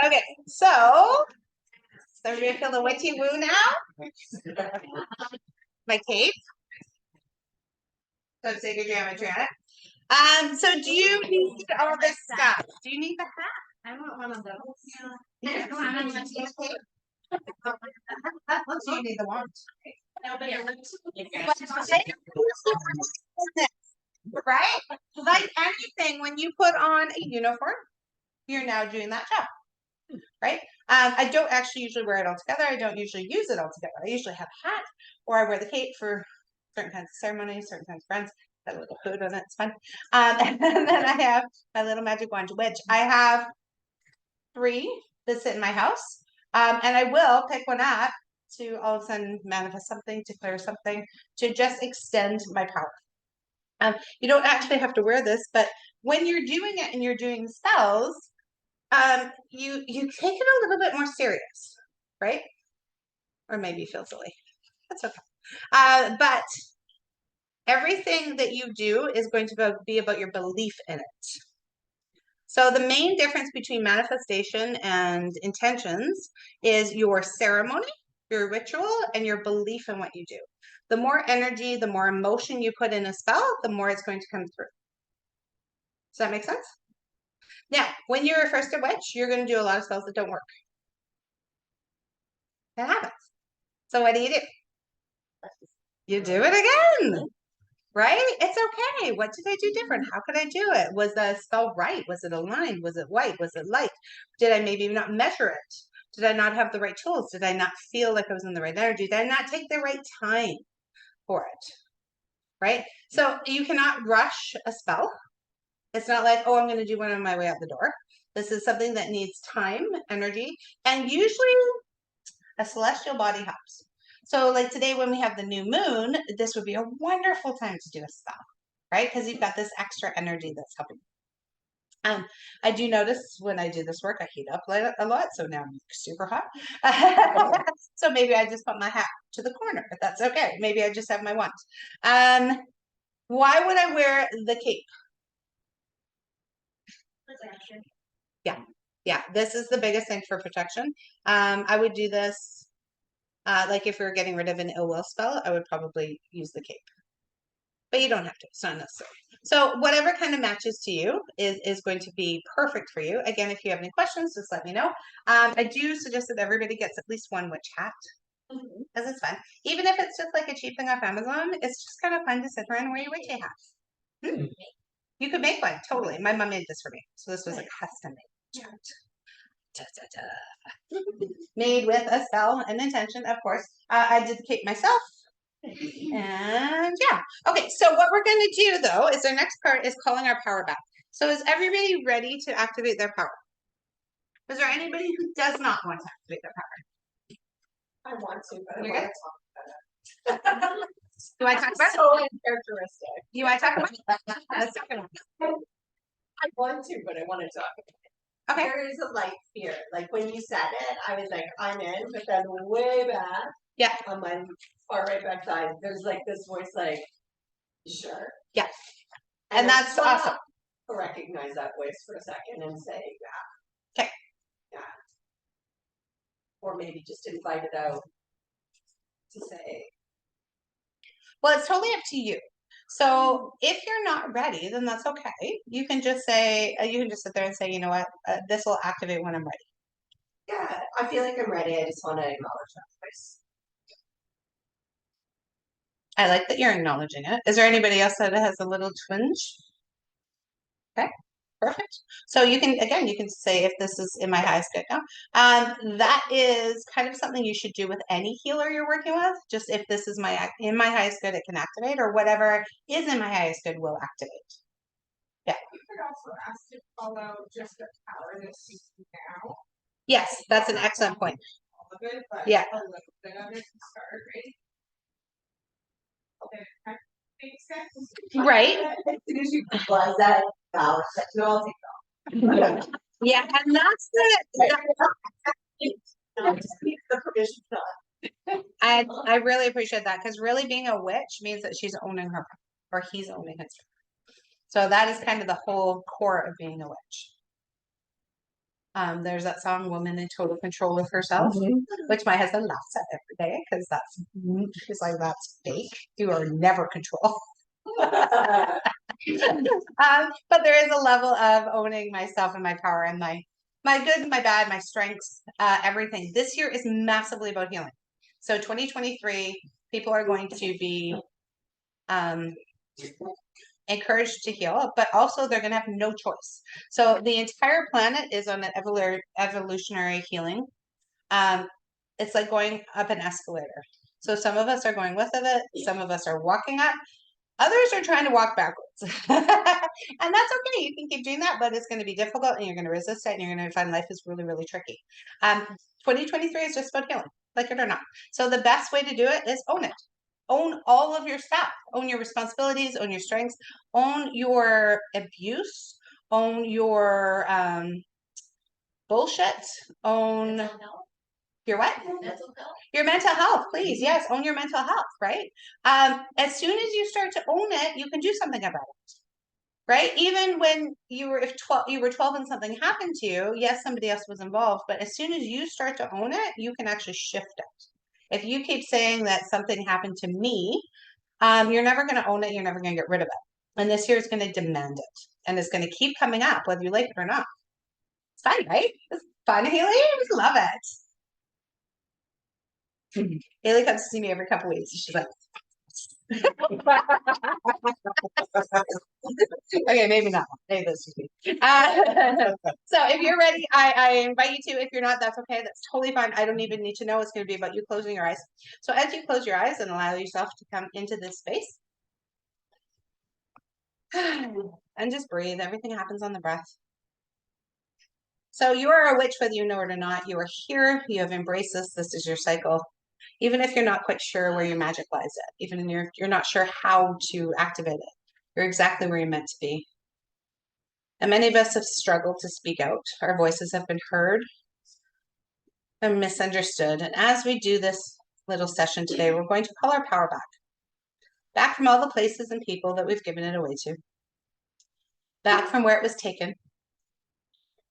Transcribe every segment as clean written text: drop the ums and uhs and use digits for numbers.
Okay, so everybody feel the witchy woo now? My cape. So sacred geometry on it. So do you need all this stuff? Do you need the hat? I want one of those. Yeah. Do you need the wand? Right? Like anything, when you put on a uniform, you're now doing that job. Right? I don't actually usually wear it all together. I don't usually use it all together. I usually have a hat or I wear the cape for certain kinds of ceremonies, certain kinds of friends. Got a little hood on it. It's fun. And then I have my little magic wand, which I have 3 that sit in my house. And I will pick one up to all of a sudden manifest something, declare something, to just extend my power. You don't actually have to wear this, but when you're doing it and you're doing spells, you take it a little bit more serious, right? Or maybe you feel silly. That's okay. But everything that you do is going to be about your belief in it. So the main difference between manifestation and intentions is your ceremony, your ritual, and your belief in what you do. The more energy, the more emotion you put in a spell, the more it's going to come through. Does that make sense? Now, when you're first a witch, you're going to do a lot of spells that don't work. That happens. So what do? You do it again, right? It's okay. What did I do different? How could I do it? Was the spell right? Was it aligned? Was it white? Was it light? Did I maybe not measure it? Did I not have the right tools? Did I not feel like I was in the right energy? Did I not take the right time for it? Right? So you cannot rush a spell. It's not like, oh, I'm going to do one on my way out the door. This is something that needs time, energy, and usually a celestial body helps. So like today when we have the new moon, this would be a wonderful time to do a spell, right? Because you've got this extra energy that's helping. I do notice when I do this work, I heat up a lot, so now I'm super hot. So maybe I just put my hat to the corner, but that's okay. Maybe I just have my wand. Why would I wear the cape? Protection. Yeah, this is the biggest thing for protection. I would do this, like if we were getting rid of an ill will spell, I would probably use the cape. But you don't have to, it's not necessary. So whatever kind of matches to you is going to be perfect for you. Again, if you have any questions, just let me know. I do suggest that everybody gets at least one witch hat, because it's fun. Even if it's just like a cheap thing off Amazon, it's just kind of fun to sit around and wear your witchy hat. You could make one, totally. My mom made this for me. So this was a custom made hat. Da, da, da. Made with a spell and intention, of course. I did the cape myself. And yeah. Okay, so what we're going to do though is our next part is calling our power back. So is everybody ready to activate their power? Is there anybody who does not want to activate their power? I want to, but You're I good? want to talk about it. Do I talk about so uncharacteristic. You want to talk about it? I want to, but I want to talk about it. Okay. There is a light fear. Like when you said it, I was like, I'm in, but then way back, yeah, on my far right back side, there's like this voice like, sure. Yeah. And that's awesome. To recognize that voice for a second and say, yeah. Okay. Yeah. Or maybe just invite it out to say. Well, it's totally up to you. So if you're not ready, then that's okay. You can just say, you can just sit there and say, you know what, this will activate when I'm ready. Yeah, I feel like I'm ready. I just want to acknowledge that voice. I like that you're acknowledging it. Is there anybody else that has a little twinge? Okay, perfect. So you can, again, you can say if this is in my highest good now. That is kind of something you should do with any healer you're working with. Just if this is in my highest good, it can activate, or whatever is in my highest good will activate. Yeah. You could also ask to follow just the power that you see now. Yes, that's an excellent point. All of it, but yeah. A little bit of it to start, right? Okay. Right. As soon as you realize that, no, I'll take yeah, and that's the provision done. I really appreciate that, because really being a witch means that she's owning her power, or he's owning his power. So that is kind of the whole core of being a witch. There's that song "Woman in Total Control of Herself," which my husband laughs at every day because he's like, that's fake. You are never control. But there is a level of owning myself and my power and my good and my bad, my strengths, everything. This year is massively about healing. So 2023, people are going to be encouraged to heal, but also they're going to have no choice. So the entire planet is on an evolutionary healing. It's like going up an escalator. So some of us are going with it, some of us are walking up, others are trying to walk backwards. And that's okay. You can keep doing that, but it's going to be difficult and you're going to resist it and you're going to find life is really, really tricky. 2023 is just about healing, like it or not. So the best way to do it is own it. Own all of your stuff. Own your responsibilities, own your strengths, own your abuse, own your bullshit, own your what? Mental health. Your mental health, please. Yes, own your mental health, right? As soon as you start to own it, you can do something about it. Right? Even when you were 12 and something happened to you, yes, somebody else was involved, but as soon as you start to own it, you can actually shift it. If you keep saying that something happened to me, you're never going to own it, you're never going to get rid of it. And this year is going to demand it. And it's going to keep coming up, whether you like it or not. It's fun, right? It's fun, Haley. We love it. Haley comes to see me every couple weeks. She's like, okay, maybe not. Maybe this is me. So if you're ready, I invite you to. If you're not, that's okay. That's totally fine. I don't even need to know. It's going to be about you closing your eyes. So as you close your eyes and allow yourself to come into this space, and just breathe. Everything happens on the breath. So you are a witch, whether you know it or not. You are here. You have embraced this. This is your cycle. Even if you're not quite sure where your magic lies at, even if you're not sure how to activate it, you're exactly where you're meant to be. And many of us have struggled to speak out. Our voices have been heard and misunderstood. And as we do this little session today, we're going to call our power back. Back from all the places and people that we've given it away to. Back from where it was taken.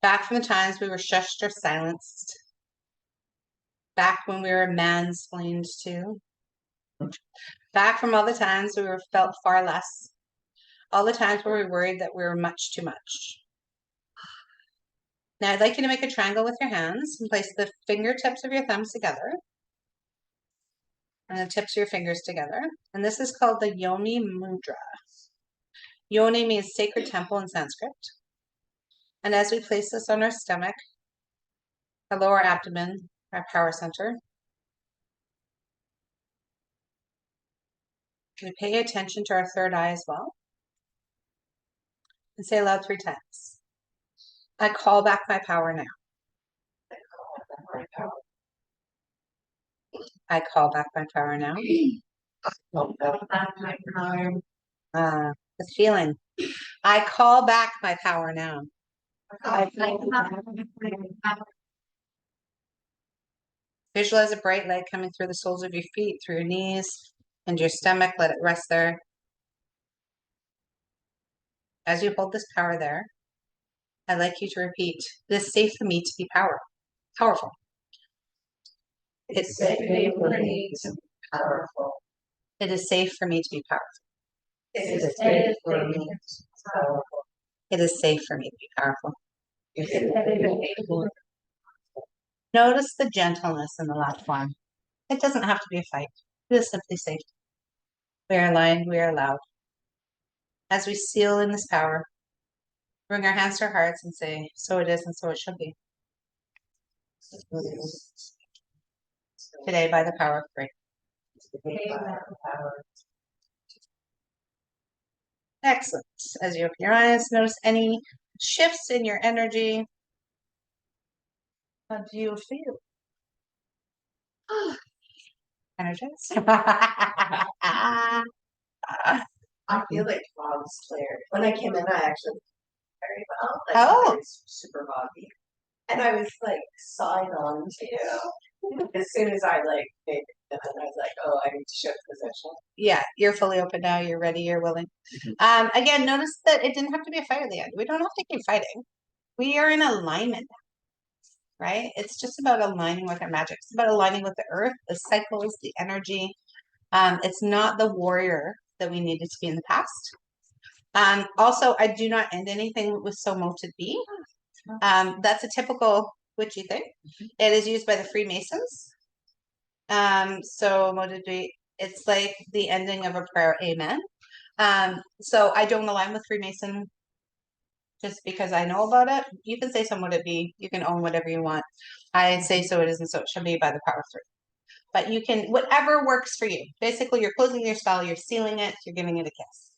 Back from the times we were shushed or silenced. Back when we were mansplained to. Back from all the times we were felt far less. All the times where we worried that we were much too much. Now I'd like you to make a triangle with your hands and place the fingertips of your thumbs together. And the tips of your fingers together. And this is called the Yoni Mudra. Yoni means sacred temple in Sanskrit. And as we place this on our stomach, our lower abdomen, our power center, we pay attention to our third eye as well. And say aloud 3 times. I call back my power now. I call back my power now. The feeling. I call back my power now. Visualize a bright light coming through the soles of your feet, through your knees, and your stomach. Let it rest there. As you hold this power there, I'd like you to repeat, it is safe for me to be powerful. It's safe for me to be powerful. It is safe for me to be powerful. It is safe for me to be powerful. It is safe for me to be powerful. Notice the gentleness in the last one. It doesn't have to be a fight. It is simply safety. We are aligned, we are allowed. As we seal in this power, bring our hands to our hearts and say, so it is and so it should be. Today by the power of grace. Excellent. As you open your eyes, notice any shifts in your energy. How do you feel? Energized? I feel like fog's cleared. When I came in, I actually very well. Like, Oh. it was super foggy. And I was like signed on to you. As soon as I like made it, and I was like, oh, I need to shift position. Yeah, you're fully open now. You're ready. You're willing. Again, notice that it didn't have to be a fight at the end. We don't have to keep fighting. We are in alignment now. right? It's just about aligning with our magic. It's about aligning with the earth, the cycles, the energy. It's not the warrior that we needed to be in the past. Also, I do not end anything with so moted be. That's a typical witchy thing. It is used by the Freemasons. So moted be, it's like the ending of a prayer, amen. So I don't align with Freemason just because I know about it. You can say so mote it be. You can own whatever you want. I say so it is and so it shall be by the power of three. But you can, whatever works for you. Basically, you're closing your spell, you're sealing it, you're giving it a kiss.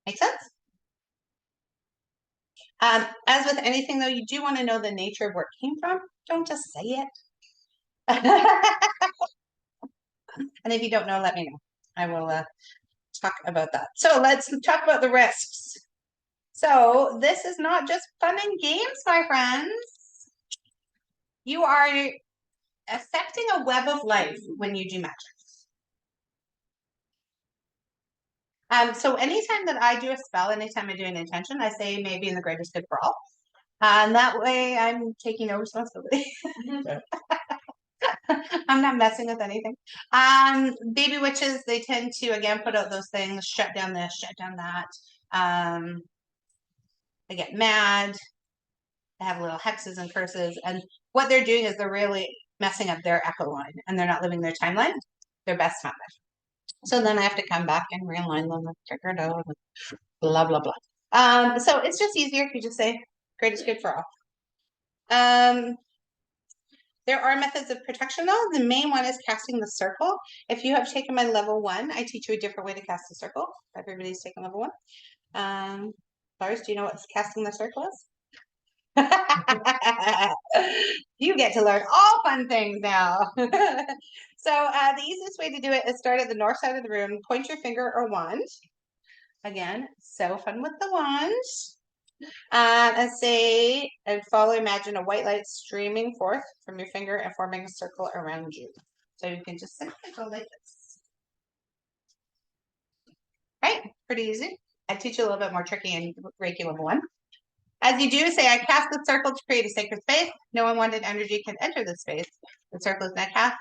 Make sense? As with anything, though, you do want to know the nature of where it came from. Don't just say it. And if you don't know, let me know. I will talk about that. So let's talk about the risks. So this is not just fun and games, my friends. You are affecting a web of life when you do magic. So anytime that I do a spell, anytime I do an intention, I say maybe in the greatest good for all. And that way I'm taking no responsibility. I'm not messing with anything. Baby witches, they tend to, again, put out those things, shut down this, shut down that. They get mad. They have little hexes and curses. And what they're doing is they're really messing up their echo line and they're not living their timeline, their best timeline. So then I have to come back and realign them and figure it out. Blah, blah, blah. So it's just easier if you just say, greatest good for all. There are methods of protection though. The main one is casting the circle. If you have taken my level 1, I teach you a different way to cast the circle. Everybody's taken level 1. Lars, do you know what casting the circle is? You get to learn all fun things now. So the easiest way to do it is start at the north side of the room, point your finger or wand. Again, so fun with the wand. And say, and follow, imagine a white light streaming forth from your finger and forming a circle around you. So you can just simply go like this. Right? Pretty easy. I teach you a little bit more tricky in Reiki level 1. As you do, say, I cast the circle to create a sacred space. No unwanted energy can enter the space. The circle is not cast,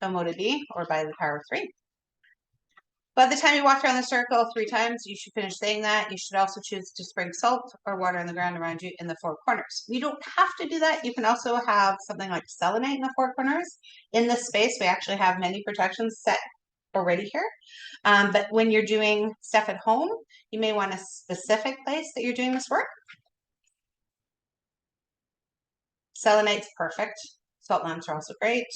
so mote be, or by the power of 3. By the time you walk around the circle 3 times, you should finish saying that. You should also choose to sprinkle salt or water on the ground around you in the 4 corners. You don't have to do that. You can also have something like selenite in the 4 corners. In this space, we actually have many protections set already here. But when you're doing stuff at home, you may want a specific place that you're doing this work. Selenite's perfect. Salt lamps are also great.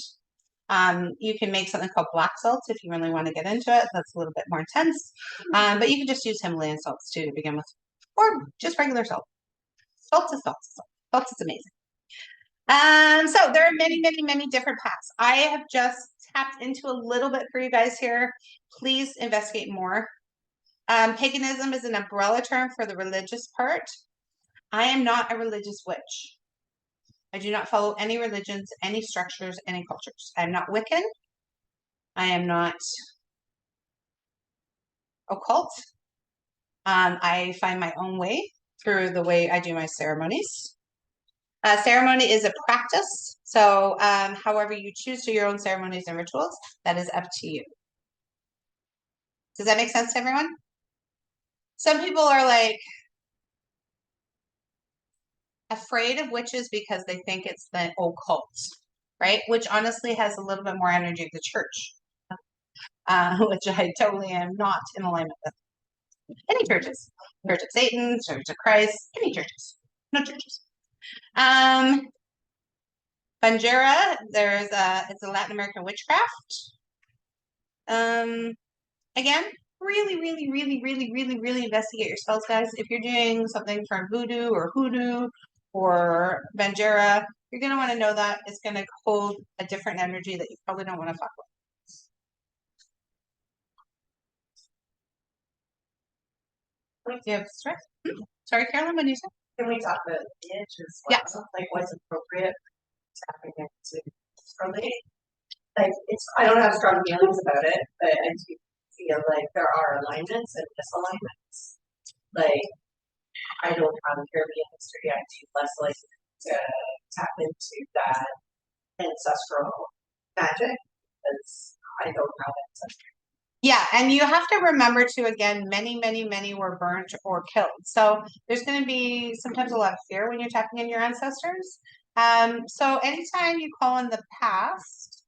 You can make something called black salt if you really want to get into it. That's a little bit more intense. But you can just use Himalayan salts too to begin with. Or just regular salt. Salt is salt. Salt is amazing. So there are many, many, many different paths. I have just tapped into a little bit for you guys here. Please investigate more. Paganism is an umbrella term for the religious part. I am not a religious witch. I do not follow any religions, any structures, any cultures. I am not Wiccan. I am not occult. I find my own way through the way I do my ceremonies. Ceremony is a practice. So however you choose to your own ceremonies and rituals, that is up to you. Does that make sense to everyone? Some people are like afraid of witches because they think it's the occult, right? Which honestly has a little bit more energy of the church, which I totally am not in alignment with. Any churches, Church of Satan, Church of Christ, any churches, no churches. Banjera, it's a Latin American witchcraft. Again, really, really, really, really, really, really investigate your spells, guys. If you're doing something from voodoo or hoodoo or Banjera, you're going to want to know that it's going to hold a different energy that you probably don't want to fuck with. Do you have stress? Sorry, Carolyn, what did you say? Can we talk about the itch as well? Yeah. Like what's appropriate tapping into for me? Like I don't have strong feelings about it, but I do feel like there are alignments and misalignments. Like I don't have Caribbean history, I do less like to tap into that ancestral magic because I don't have ancestral. Yeah, and you have to remember to, again, many were burnt or killed. So there's going to be sometimes a lot of fear when you're tapping in your ancestors. So anytime you call in the past,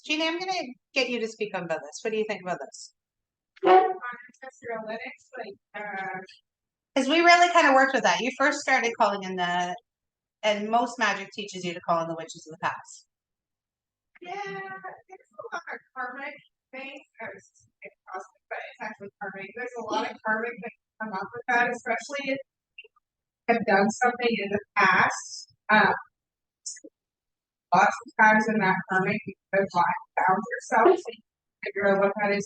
Jeannie, I'm going to get you to speak on about this. What do you think about this? Ancestral analytics, like, Because we really kind of worked with that. You first started calling in and most magic teaches you to call in the witches of the past. yeah, it's a lot of karmic things. It's cosmic, but it's actually karmic. There's a lot of karmic that come up with that, especially if you have done something in the past. Lots of times in that karmic, you could have found yourself. So you figure out what that is,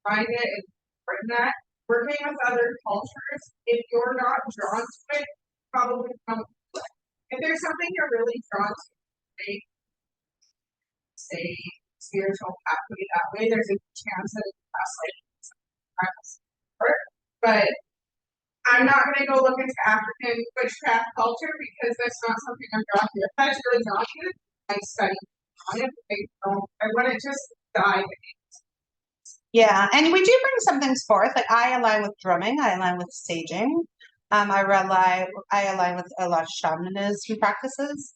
find it, and bring that. Working with other cultures, if you're not drawn to it, probably come. If there's something you're really drawn to, say spiritual pathway that way, there's a chance that it's less like but I'm not going to go look into African witchcraft culture because that's not something I'm drawn to. If that's really drawn to it, I study on it. I wouldn't just dive in. Yeah, and we do bring some things forth. Like I align with drumming, I align with saging. I align with a lot of shamanism practices.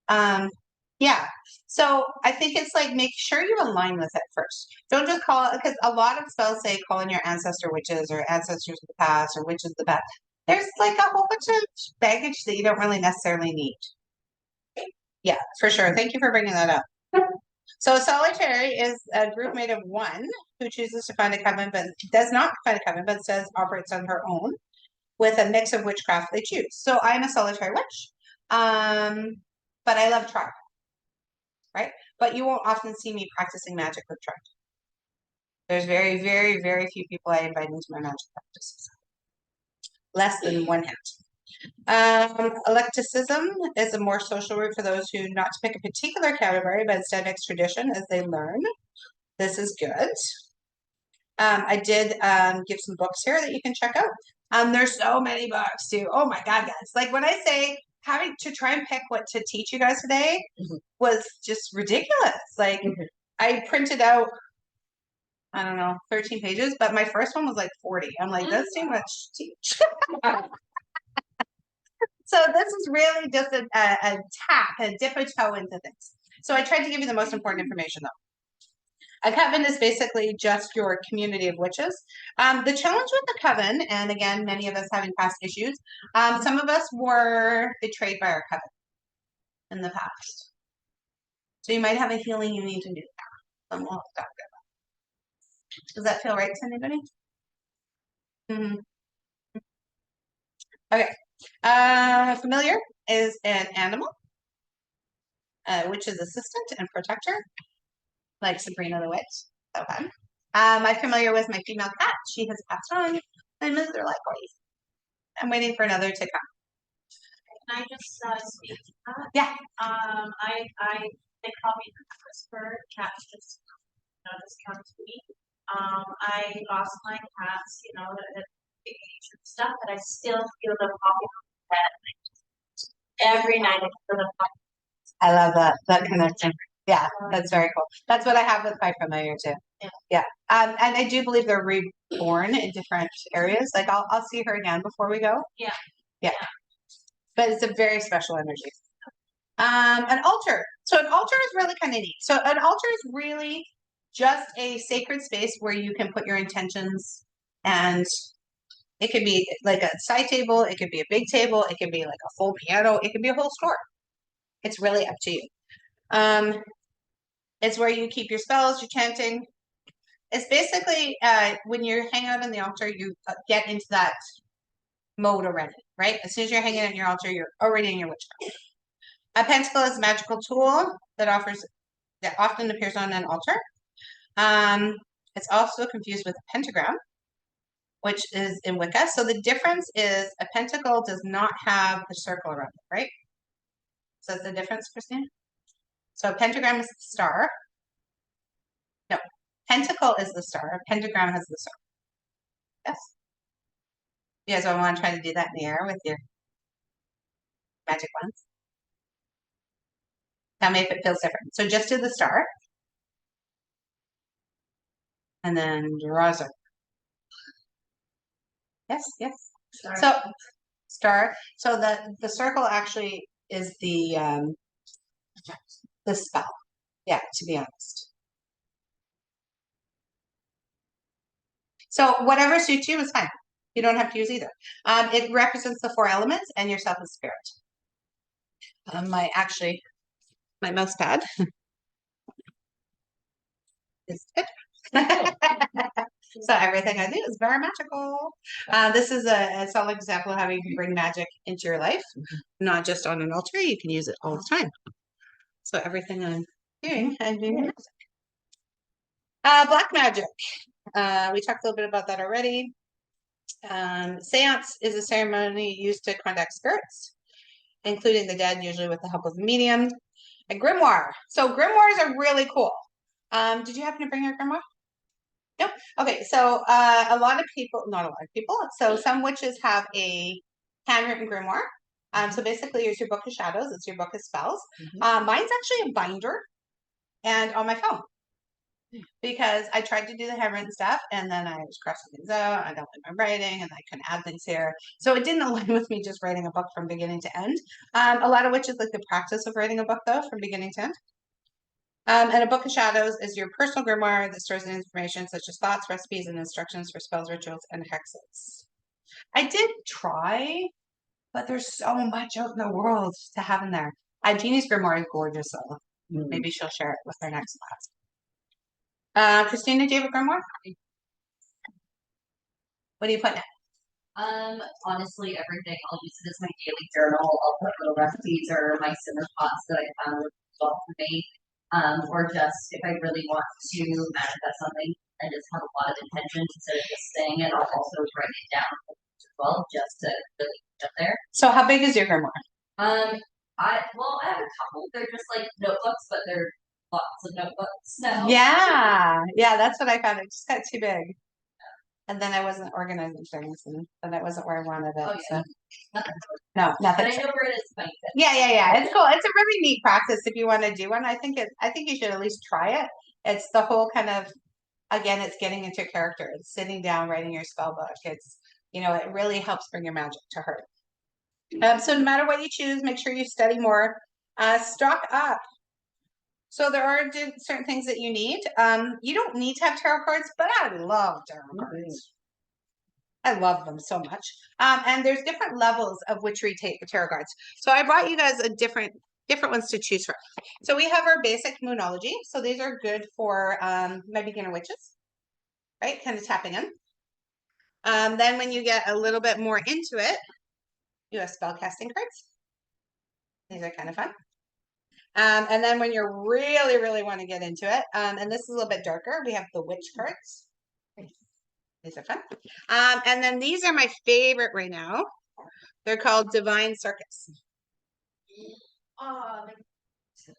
Yeah. So I think it's like make sure you align with it first. Don't just call it because a lot of spells say call in your ancestor witches or ancestors of the past or witches of the past. There's like a whole bunch of baggage that you don't really necessarily need. Yeah, for sure. Thank you for bringing that up. So solitary is a group made of one who chooses to find a coven, but does not find a coven, but says operates on her own with a mix of witchcraft they choose. So I'm a solitary witch, but I love tribe, right? But you won't often see me practicing magic with tribe. There's very few people I invite into my magic practices. Less than one hand. Eclecticism is a more social route for those who not to pick a particular category, but instead mix tradition as they learn. This is good. I did give some books here that you can check out. There's so many books too. Oh my God, guys. Like when I say having to try and pick what to teach you guys today was just ridiculous. Like I printed out, I don't know, 13 pages, but my first one was like 40. I'm like, that's too much to teach. So this is really just a tap, a dip a toe into things. So I tried to give you the most important information though. A coven is basically just your community of witches. The challenge with the coven, and again, many of us having past issues, some of us were betrayed by our coven in the past. So you might have a healing you need to do. And we'll talk about that. Does that feel right to anybody? Mm-hmm. Okay. Familiar is an animal, witch's assistant and protector, like Sabrina the Witch. So fun. I'm familiar with my female cat. She has passed on and moved her likewise. I'm waiting for another to come. Can I just speak to that? Yeah. They call me the whisperer. Cats just come to me. I lost my cats, the stuff, but I still feel them popping on my bed every night. I feel them popping. I love that connection. Yeah, that's very cool. That's what I have with my familiar too. Yeah. And I do believe they're reborn in different areas. Like I'll see her again before we go. Yeah. But it's a very special energy. An altar. So an altar is really kind of neat. So an altar is really just a sacred space where you can put your intentions, and it could be like a side table, it could be a big table, it could be like a full piano, it could be a whole store. It's really up to you. It's where you keep your spells, your chanting. It's basically when you're hanging out on the altar, you get into that mode already, right? As soon as you're hanging on your altar, you're already in your witchcraft. A pentacle is a magical tool that often appears on an altar. It's also confused with a pentagram, which is in Wicca. So the difference is a pentacle does not have a circle around it, right? So that's the difference, Christine? So a pentagram is the star. No, pentacle is the star. A pentagram has the star. Yes. You guys want to try to do that in the air with your magic ones. Tell me if it feels different. So just do the star. And then draw a circle. Yes, yes. So star. So the circle actually is the spell. Yeah, to be honest. So whatever suits you is fine. You don't have to use either. It represents the 4 elements and yourself as spirit. My mouse pad is good. So everything I do is very magical. This is a solid example of how you can bring magic into your life, not just on an altar. You can use it all the time. So everything I'm doing, I'm doing magic. Black magic. We talked a little bit about that already. Seance is a ceremony used to contact spirits, including the dead, usually with the help of a medium. A grimoire. So grimoires are really cool. Did you happen to bring your grimoire? No. Okay. So a lot of people, not a lot of people. So some witches have a handwritten grimoire. So basically, it's your book of shadows. It's your book of spells. Mine's actually a binder, and on my phone. Because I tried to do the handwritten stuff and then I was crossing things out. I don't like my writing and I couldn't add things here. So it didn't align with me just writing a book from beginning to end. A lot of witches like the practice of writing a book though from beginning to end. And a book of shadows is your personal grimoire that stores information such as thoughts, recipes, and instructions for spells, rituals, and hexes. I did try, but there's so much out in the world to have in there. Jeannie's grimoire is gorgeous though. Maybe she'll share it with her next class. Christina, do you have a grimoire? What do you put in it? Honestly, everything. I'll use it as my daily journal. I'll put little recipes or my simmer pots that I found well for me. Or just if I really want to manifest something and just have a lot of intention instead of just saying it, I'll also write it down as well, just to really get there. So how big is your grimoire? I have a couple. They're just like notebooks, but they're lots of notebooks now. Yeah, that's what I found. It just got too big. And then I wasn't organizing things, and then it wasn't where I wanted it. Oh, yeah. So. No, nothing. But I know where it is. Yeah. It's cool. It's a really neat practice if you want to do one. I think you should at least try it. It's the whole kind of, again, it's getting into character. It's sitting down, writing your spell book. It's, it really helps bring your magic to her. So no matter what you choose, make sure you study more. Stock up. So there are certain things that you need. You don't need to have tarot cards, but I love tarot cards. I love them so much. And there's different levels of witchery tarot cards. So I brought you guys a different ones to choose from. So we have our basic moonology. So these are good for my beginner witches, right? Kind of tapping in. Then when you get a little bit more into it, you have spell casting cards. These are kind of fun. And then when you really, really want to get into it, and this is a little bit darker, we have the witch cards. These are fun. And then these are my favorite right now. They're called Divine Circus.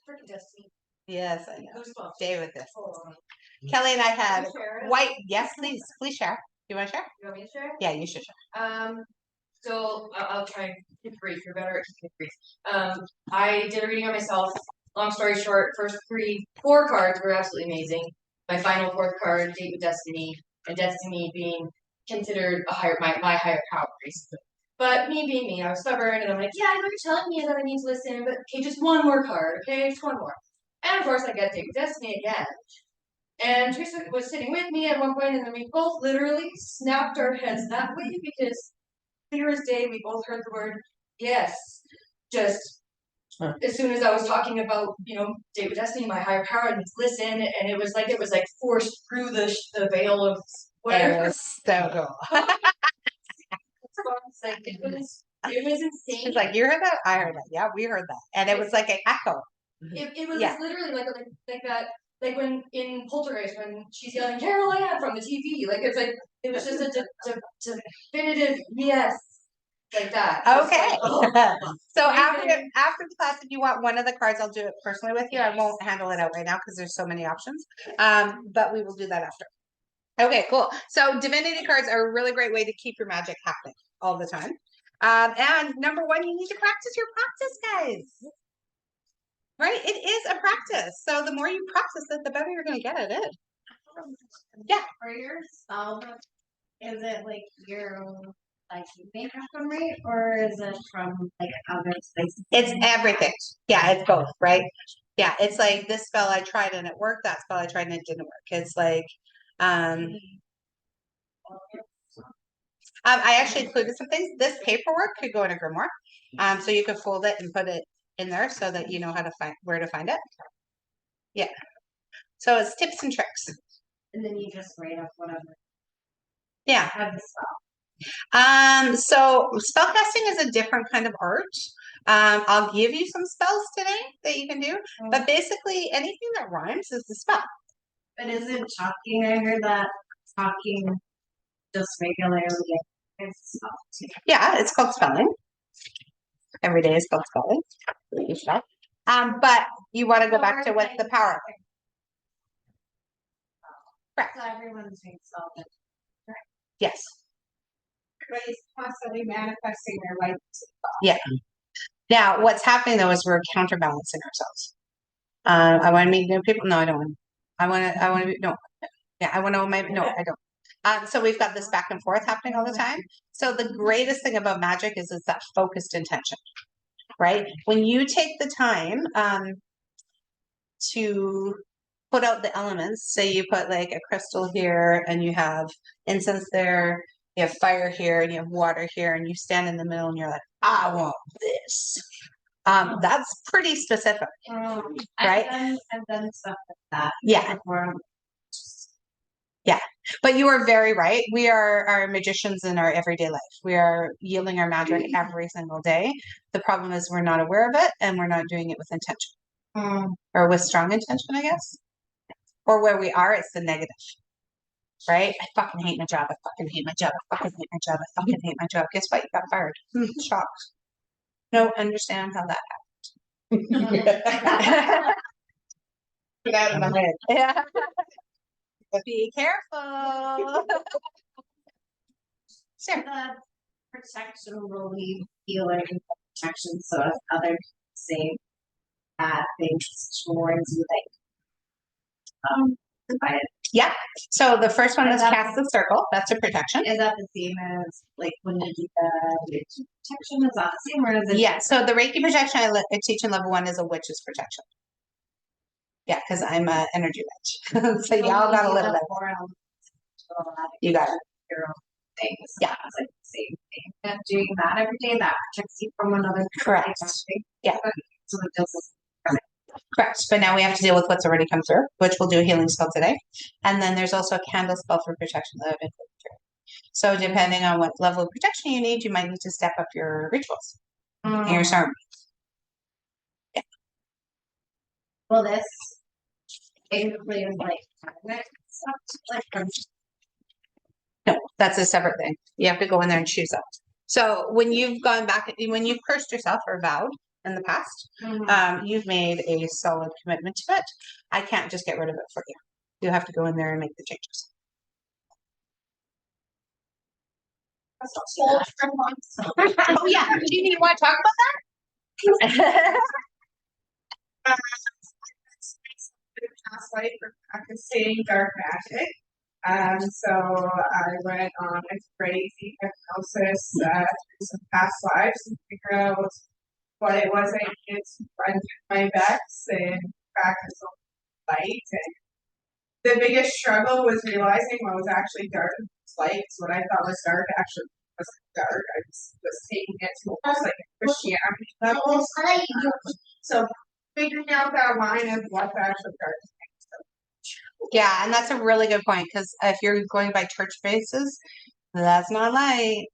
Freaking Destiny. Yes, I know. Goosebumps. Stay with this. Kelly and I had white. Yes, please share. You want to share? You want me to share? Yeah, you should share. So I'll try and keep it brief. You're better at keeping it brief. I did a reading on myself. Long story short, first 4 cards were absolutely amazing. My final 4th card, Date with Destiny, and Destiny being considered my higher power, basically. But me being me, I was stubborn, and I'm like, yeah, I know you're telling me that I need to listen, but okay, just one more card, okay, just one more. And of course, I get Date with Destiny again. And Teresa was sitting with me at one point, and then we both literally snapped our heads that way because clear as day, we both heard the word yes. Just as soon as I was talking about, Date with Destiny, my higher power, and listen, and it was like forced through the veil of whatever. It was so cool. It was insane. She's like, you heard that? I heard that. Yeah, we heard that. And it was like an echo. It was literally like that, like when in Poltergeist when she's yelling Carol Ann from the TV. It was just a definitive yes. Like that. Okay. So after the class, if you want one of the cards, I'll do it personally with you. I won't handle it out right now because there's so many options. But we will do that after. Okay, cool. So divinity cards are a really great way to keep your magic happening all the time. And number one, you need to practice your practice, guys. Right? It is a practice. So the more you practice it, the better you're going to get at it. Yeah. For yourself, is it like you make up them right, or is it from like other places? It's everything. Yeah, it's both, right? Yeah, it's like this spell I tried and it worked. That spell I tried and it didn't work. It's like, I actually included some things. This paperwork could go in a grimoire. So you could fold it and put it in there so that you know how to find where to find it. Yeah. So it's tips and tricks. And then you just write up whatever. Yeah. Have the spell. So spellcasting is a different kind of art. I'll give you some spells today that you can do, but basically anything that rhymes is the spell. But isn't talking, I heard that talking just regularly is spell too. Yeah, it's called spelling. Every day is called spelling. You spell. But you want to go back to what's the power. Correct. So everyone's doing spell. Yes. Everybody's constantly manifesting their life. Yeah. Now, what's happening though is we're counterbalancing ourselves. I want to meet new people. No, I don't want. I want to. No. Yeah, I want to. No, I don't. So we've got this back and forth happening all the time. So the greatest thing about magic is that focused intention, right? When you take the time to put out the elements, say you put like a crystal here and you have incense there, you have fire here and you have water here, and you stand in the middle and you're like, I want this. That's pretty specific, right? I've done stuff like that. Yeah. Before. But you are very right. We are magicians in our everyday life. We are yielding our magic every single day. The problem is we're not aware of it and we're not doing it with intention or with strong intention, I guess. Or where we are, it's the negative, right? I fucking hate my job. I fucking hate my job. I fucking hate my job. I fucking hate my job. Guess what? You got fired. Shocked. No, understand how that happened. Get out of my head. Yeah. Be careful. Sure. The protection will leave healing protection, so if others say bad things towards you, like Yeah. So the first one is cast the circle. That's a protection. is that the same as like when you do the Reiki protection? Is that the same, or is it? Yeah. So the Reiki protection I teach in level 1 is a witch's protection. Yeah, because I'm an energy witch. So y'all got a little bit. You got it. Your own things. Yeah. It's like the same thing. And doing that every day that protects you from another. Correct. Yeah. So it does. Correct. But now we have to deal with what's already come through, which we'll do a healing spell today. And then there's also a candle spell for protection that I've been going through. So depending on what level of protection you need, you might need to step up your rituals and your ceremony. Yeah. Well, this basically is like stuff like No, that's a separate thing. You have to go in there and choose up. So when you've gone back, when you've cursed yourself or vowed in the past, you've made a solid commitment to it. I can't just get rid of it for you. You have to go in there and make the changes. Oh yeah, Jeannie, you want to talk about that? Past life for practicing dark magic. So I went on a crazy hypnosis through some past lives and figure out what it was I needed to run my best and practice on light. And the biggest struggle was realizing what was actually dark and what was light. So what I thought was dark actually wasn't dark. I was taking it to almost like a Christianity level. So figuring out that line of what's actually dark. Yeah, and that's a really good point because if you're going by church bases, that's not light.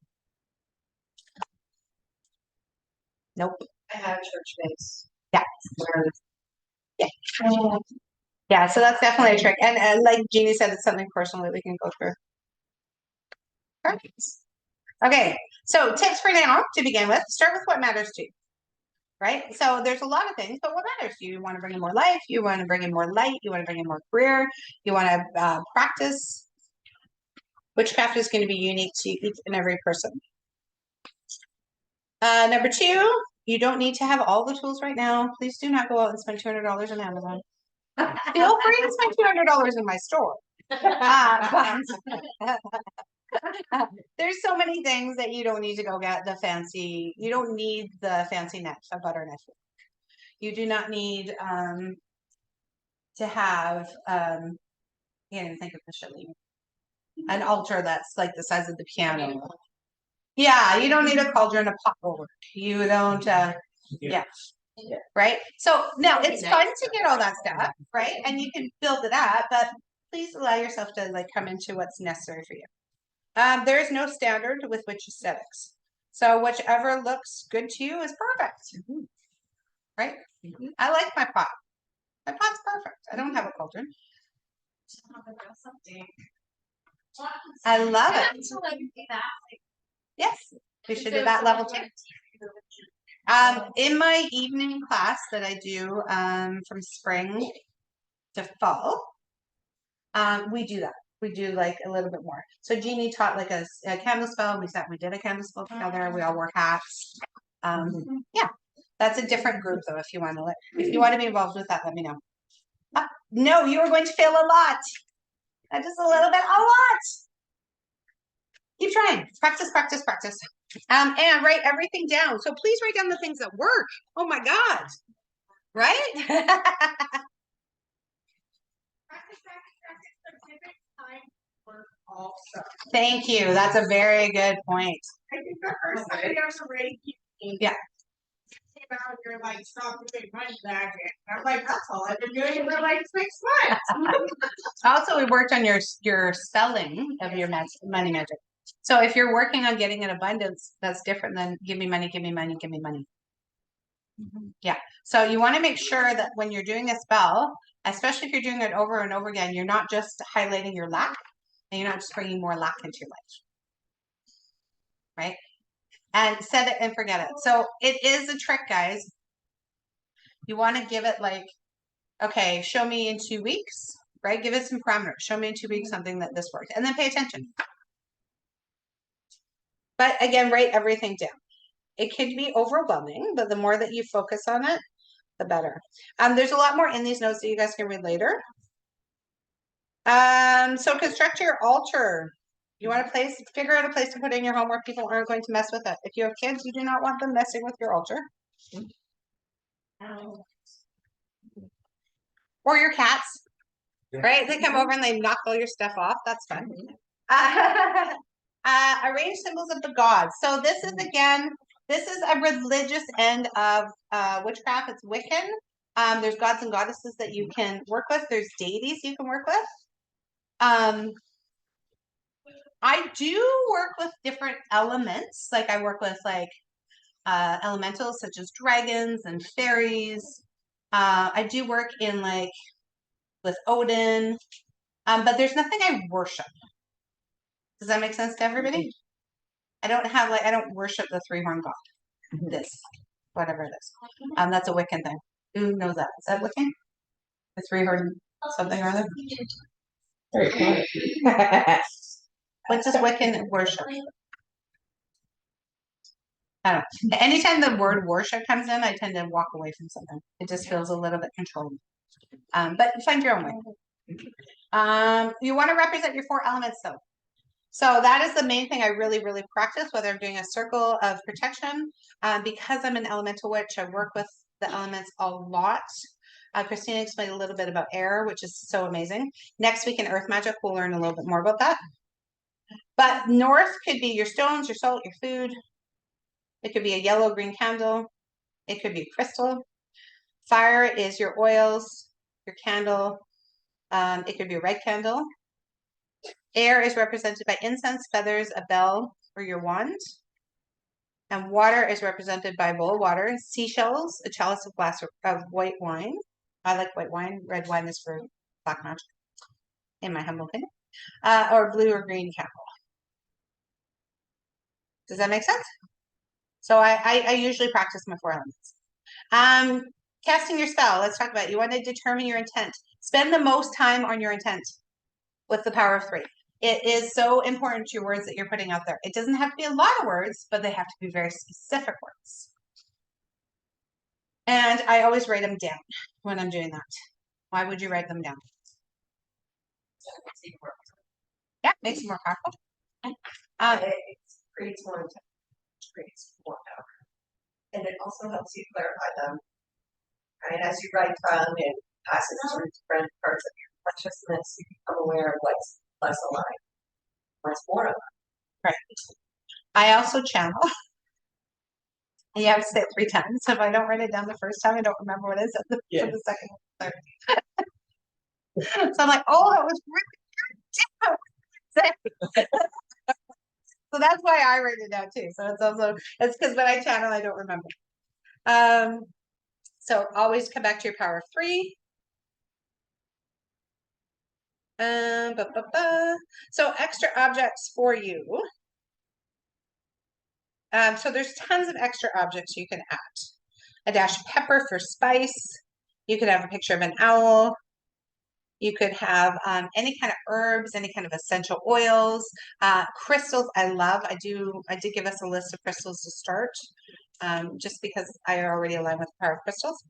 Nope. I have church base. Yeah. Yeah. Yeah, so that's definitely a trick. And like Jeannie said, it's something personally we can go through. Perfect. Okay, so tips for now to begin with, start with what matters to you. Right? So there's a lot of things, but what matters to you? You want to bring in more life, you want to bring in more light, you want to bring in more career, you want to practice. Witchcraft is going to be unique to each and every person. Number two, you don't need to have all the tools right now. Please do not go out and spend $200 on Amazon. Feel free to spend $200 in my store. But there's so many things that you don't need to go get the fancy. You don't need the fancy knife, a butter knife. You do not need to have can't even think of the shilling. An altar that's like the size of the piano. Yeah, you don't need a cauldron, a pot will work. You don't yeah. Right? So now it's fun to get all that stuff, right? And you can build it up, but please allow yourself to like come into what's necessary for you. There is no standard with witch aesthetics. So whichever looks good to you is perfect. Right? I like my pot. My pot's perfect. I don't have a cauldron. I love it. Yes, we should do that level 2. In my evening class that I do from spring to fall, we do that. We do like a little bit more. So Jeannie taught like a candle spell. We did a candle spell together. We all wore hats. Yeah, that's a different group though. If you want to be involved with that, let me know. No, you are going to fail a lot. Just a little bit, a lot. Keep trying. Practice, practice, practice. And write everything down. So please write down the things that work. Oh my God. Right? Thank you. That's a very good point. I think the first time I ever read Yeah. came out, you're like, stop the big money bag. And I'm like, that's all I've been doing for like 6 months. Also, we worked on your spelling of your money magic. So if you're working on getting an abundance, that's different than give me money, give me money, give me money. Yeah. So you want to make sure that when you're doing a spell, especially if you're doing it over and over again, you're not just highlighting your lack and you're not just bringing more lack into your life. Right? And set it and forget it. So it is a trick, guys. You want to give it like, okay, show me in 2 weeks, right? Give it some parameters. Show me in 2 weeks something that this worked, and then pay attention. But again, write everything down. It could be overwhelming, but the more that you focus on it, the better. There's a lot more in these notes that you guys can read later. So construct your altar. You want to figure out a place to put in your home where people aren't going to mess with it. If you have kids, you do not want them messing with your altar. Or your cats, right? They come over and they knock all your stuff off. That's fun. Arrange symbols of the gods. So this is a religious end of witchcraft. It's Wiccan. There's gods and goddesses that you can work with. There's deities you can work with. I do work with different elements. Like I work with like elementals such as dragons and fairies. I do work in like with Odin, but there's nothing I worship. Does that make sense to everybody? I don't worship the 3-horned god. This, whatever it is. That's a Wiccan thing. Who knows that? Is that Wiccan? The 3-horned something or other? What does Wiccan worship? I don't know. Anytime the word worship comes in, I tend to walk away from something. It just feels a little bit controlling. But find your own way. You want to represent your 4 elements though. So that is the main thing I really, really practice, whether I'm doing a circle of protection. Because I'm an elemental witch, I work with the elements a lot. Christina explained a little bit about air, which is so amazing. Next week in Earth Magic, we'll learn a little bit more about that. But north could be your stones, your salt, your food. It could be a yellow-green candle. It could be crystal. Fire is your oils, your candle. It could be a red candle. Air is represented by incense, feathers, a bell, or your wand. And water is represented by a bowl of water, seashells, a chalice of glass of white wine. I like white wine. Red wine is for black magic, in my humble opinion. Or blue or green candle. Does that make sense? So I usually practice my 4 elements. Casting your spell. Let's talk about it. You want to determine your intent. Spend the most time on your intent with the power of 3. It is so important to your words that you're putting out there. It doesn't have to be a lot of words, but they have to be very specific words. And I always write them down when I'm doing that. Why would you write them down? Yeah, makes it more powerful. It creates more intent, which creates more power. And it also helps you clarify them. Right, as you write them and pass it through different parts of your consciousness, you become aware of what's less aligned, what's more aligned. Right. I also channel. And you have to say it 3 times. If I don't write it down the first time, I don't remember what it is for the second one. So I'm like, oh, that was really good. So that's why I write it down too. So it's because when I channel, I don't remember. So always come back to your power of 3. So extra objects for you. So there's tons of extra objects you can add. A dash of pepper for spice. You could have a picture of an owl. You could have any kind of herbs, any kind of essential oils, crystals. I love. I did give us a list of crystals to start, just because I already align with the power of crystals.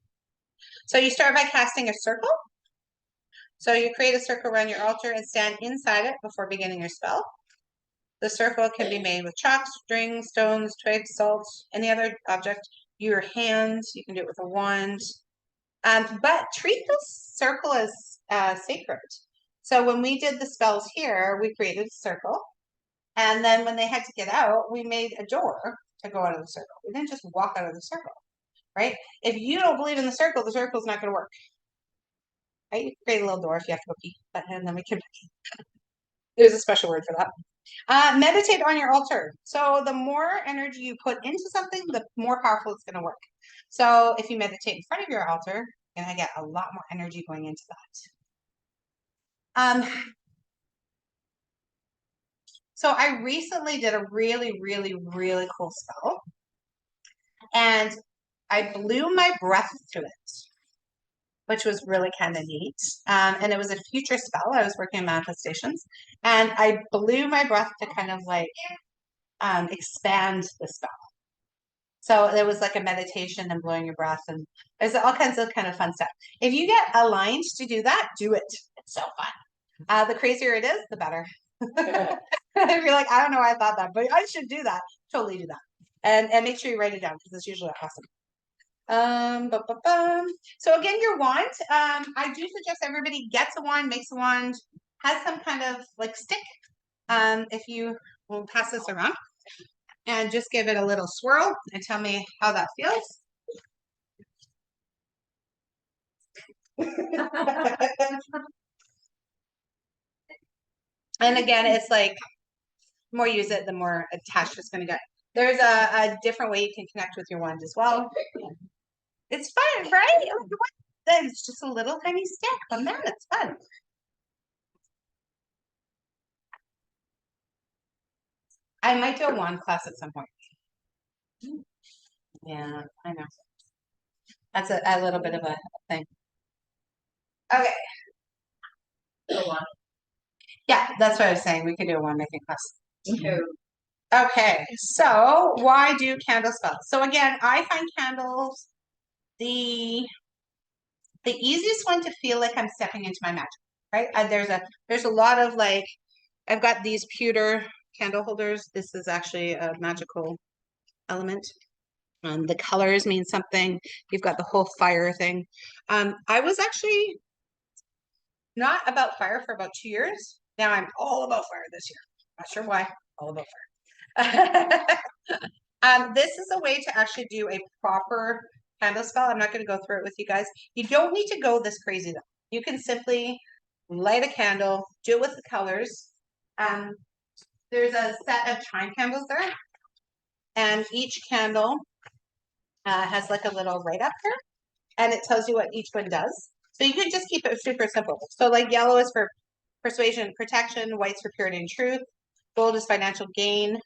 So you start by casting a circle. So you create a circle around your altar and stand inside it before beginning your spell. The circle can be made with chalk, string, stones, twigs, salt, any other object. Your hands, you can do it with a wand. But treat this circle as sacred. So when we did the spells here, we created a circle. And then when they had to get out, we made a door to go out of the circle. We didn't just walk out of the circle, right? If you don't believe in the circle's not going to work. Right? You create a little door if you have to go pee, and then we can. There's a special word for that. Meditate on your altar. So the more energy you put into something, the more powerful it's going to work. So if you meditate in front of your altar, you're going to get a lot more energy going into that. So I recently did a really, really, really cool spell. And I blew my breath to it, which was really kind of neat. And it was a future spell. I was working on manifestations. And I blew my breath to kind of like expand the spell. So there was like a meditation and blowing your breath, and there's all kinds of kind of fun stuff. If you get aligned to do that, do it. It's so fun. The crazier it is, the better. If you're like, I don't know why I thought that, but I should do that. Totally do that. And make sure you write it down because it's usually awesome. So again, your wand. I do suggest everybody gets a wand, makes a wand, has some kind of like stick. If you will pass this around. And just give it a little swirl and tell me how that feels. And again, it's like, the more you use it, the more attached it's going to get. There's a different way you can connect with your wand as well. It's fun, right? It's just a little tiny stick, but man, it's fun. I might do a wand class at some point. Yeah, I know. That's a little bit of a thing. Okay. Go on. Yeah, that's what I was saying. We could do a wand making class. So, Okay, so why do candle spells? So again, I find candles the easiest one to feel like I'm stepping into my magic, right? There's a lot of like, I've got these pewter candle holders. This is actually a magical element. The colors mean something. You've got the whole fire thing. I was actually not about fire for about 2 years. Now I'm all about fire this year. Not sure why. All about fire. This is a way to actually do a proper candle spell. I'm not going to go through it with you guys. You don't need to go this crazy though. You can simply light a candle, do it with the colors. There's a set of chime candles there, and each candle has like a little write up here, and it tells you what each one does. So you can just keep it super simple. So like yellow is for persuasion and protection, white's for purity and truth, gold is financial gain,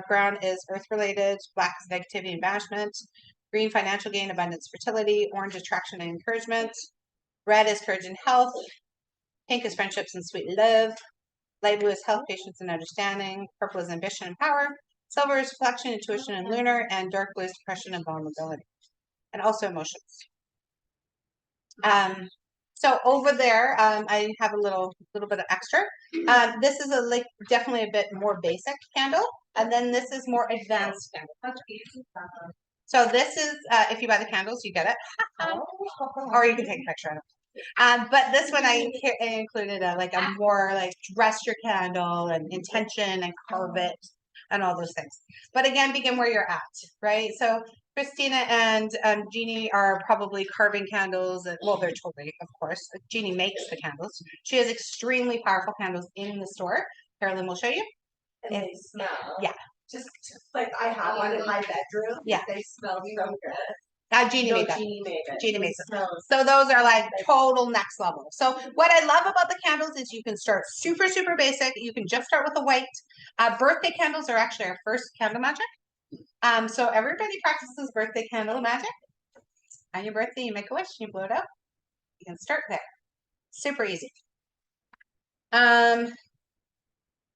brown is earth related, black is negativity and banishment, green financial gain, abundance, fertility, orange attraction and encouragement, red is courage and health, pink is friendships and sweet love, Light blue is health, patience, and understanding. Purple is ambition and power. Silver is reflection, intuition, and lunar. And dark blue is depression and vulnerability. And also emotions. So over there, I have a little bit of extra. This is definitely a bit more basic candle. And then this is more advanced candle. So this is, if you buy the candles, you get it. Or you can take a picture of it. But this one I included a more dress your candle and intention and carve it and all those things. But again, begin where you're at, right? So Christina and Jeannie are probably carving candles. Well, they're totally, of course. Jeannie makes the candles. She has extremely powerful candles in the store. Carolyn will show you. And they smell. Yeah. Just like I have one in my bedroom. Yeah. They smell so good. Jeannie made that. Jeannie made it. Jeannie makes it. Smells. So those are total next level. So what I love about the candles is you can start super, super basic. You can just start with a white. Birthday candles are actually our first candle magic. So everybody practices birthday candle magic. On your birthday, you make a wish, you blow it out. You can start there. Super easy.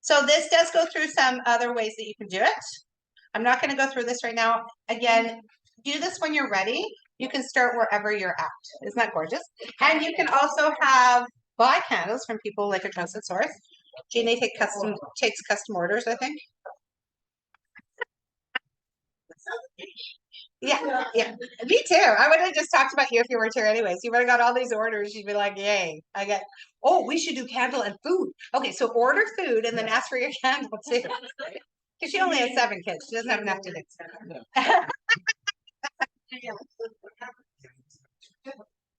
So this does go through some other ways that you can do it. I'm not going to go through this right now. Again, do this when you're ready. You can start wherever you're at. Isn't that gorgeous? And you can also buy candles from people like a trusted source. Jeannie takes custom orders, I think. Yeah, yeah. Me too. I would have just talked about you if you weren't here anyways. You would have got all these orders. You'd be like, yay. We should do candle and food. Okay, so order food and then ask for your candle too. Because she only has 7 kids. She doesn't have enough to do.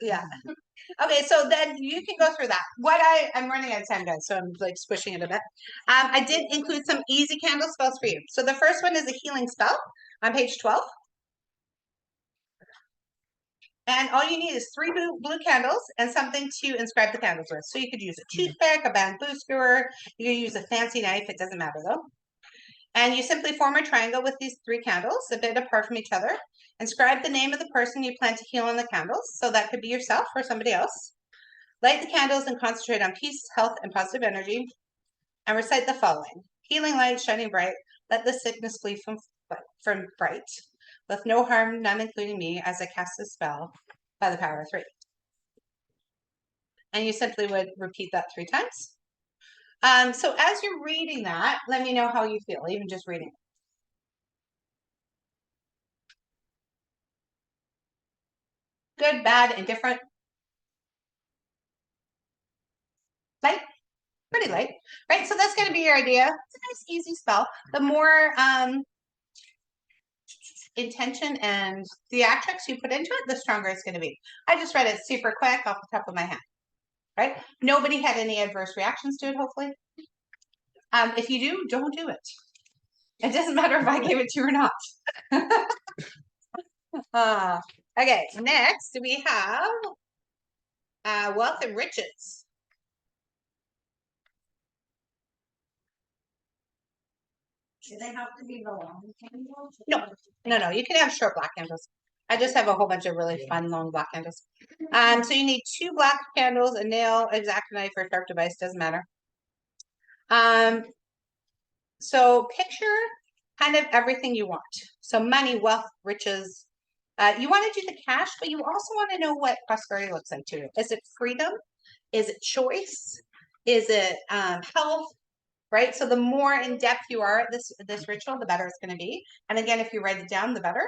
Yeah. Okay, so then you can go through that. I'm running out of time, guys, so I'm squishing it a bit. I did include some easy candle spells for you. So the first one is a healing spell on page 12. And all you need is 3 blue candles and something to inscribe the candles with. So you could use a toothpick, a bamboo skewer, you can use a fancy knife, it doesn't matter though. And you simply form a triangle with these 3 candles, a bit apart from each other. Inscribe the name of the person you plan to heal in the candles. So that could be yourself or somebody else. Light the candles and concentrate on peace, health, and positive energy. And recite the following. Healing light, shining bright, let the sickness flee from fright. With no harm, none including me, as I cast this spell by the power of 3. And you simply would repeat that 3 times. So as you're reading that, let me know how you feel, even just reading it. Good, bad, indifferent? Light? Pretty light, right? So that's going to be your idea. It's a nice, easy spell. The more intention and theatrics you put into it, the stronger it's going to be. I just read it super quick off the top of my head, right? Nobody had any adverse reactions to it, hopefully. If you do, don't do it. It doesn't matter if I gave it to you or not. Okay, next we have wealth and riches. Do they have to be the long candles? No. You can have short black candles. I just have a whole bunch of really fun long black candles. So you need 2 black candles, a nail, exact knife, or sharp device, doesn't matter. So picture kind of everything you want. So money, wealth, riches. You want to do the cash, but you also want to know what prosperity looks like to you. Is it freedom? Is it choice? Is it health? Right? So the more in depth you are at this ritual, the better it's going to be. And again, if you write it down, the better.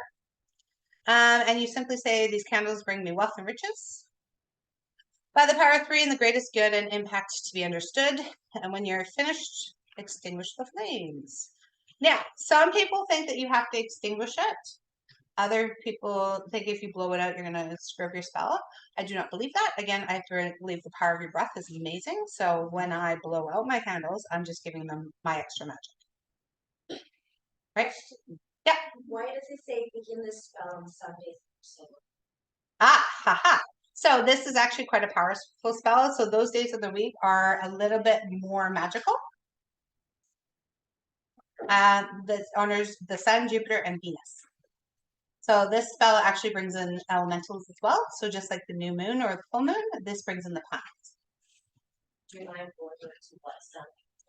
And you simply say, these candles bring me wealth and riches. By the power of 3 and the greatest good and impact to be understood. And when you're finished, extinguish the flames. Now, some people think that you have to extinguish it. Other people think if you blow it out, you're going to screw up your spell. I do not believe that. Again, I believe the power of your breath is amazing. So when I blow out my candles, I'm just giving them my extra magic. Right? Yeah. Why does it say begin this spell on Sundays? Haha. So this is actually quite a powerful spell. So those days of the week are a little bit more magical. This honors the Sun, Jupiter, and Venus. So this spell actually brings in elementals as well. So just like the new moon or the full moon, this brings in the planets.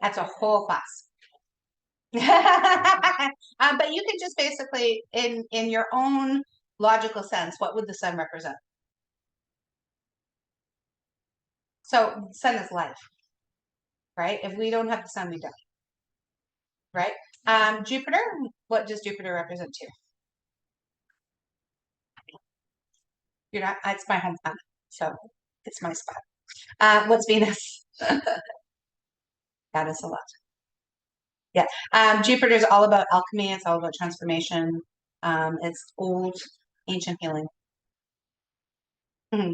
That's a whole class. But you can just basically, in your own logical sense, what would the sun represent? So sun is life, right? If we don't have the sun, we die, right? Jupiter, what does Jupiter represent to you? You're not, it's my home planet, so it's my spot. What's Venus? That is a lot. Yeah. Jupiter is all about alchemy. It's all about transformation. It's old, ancient healing. Mhm.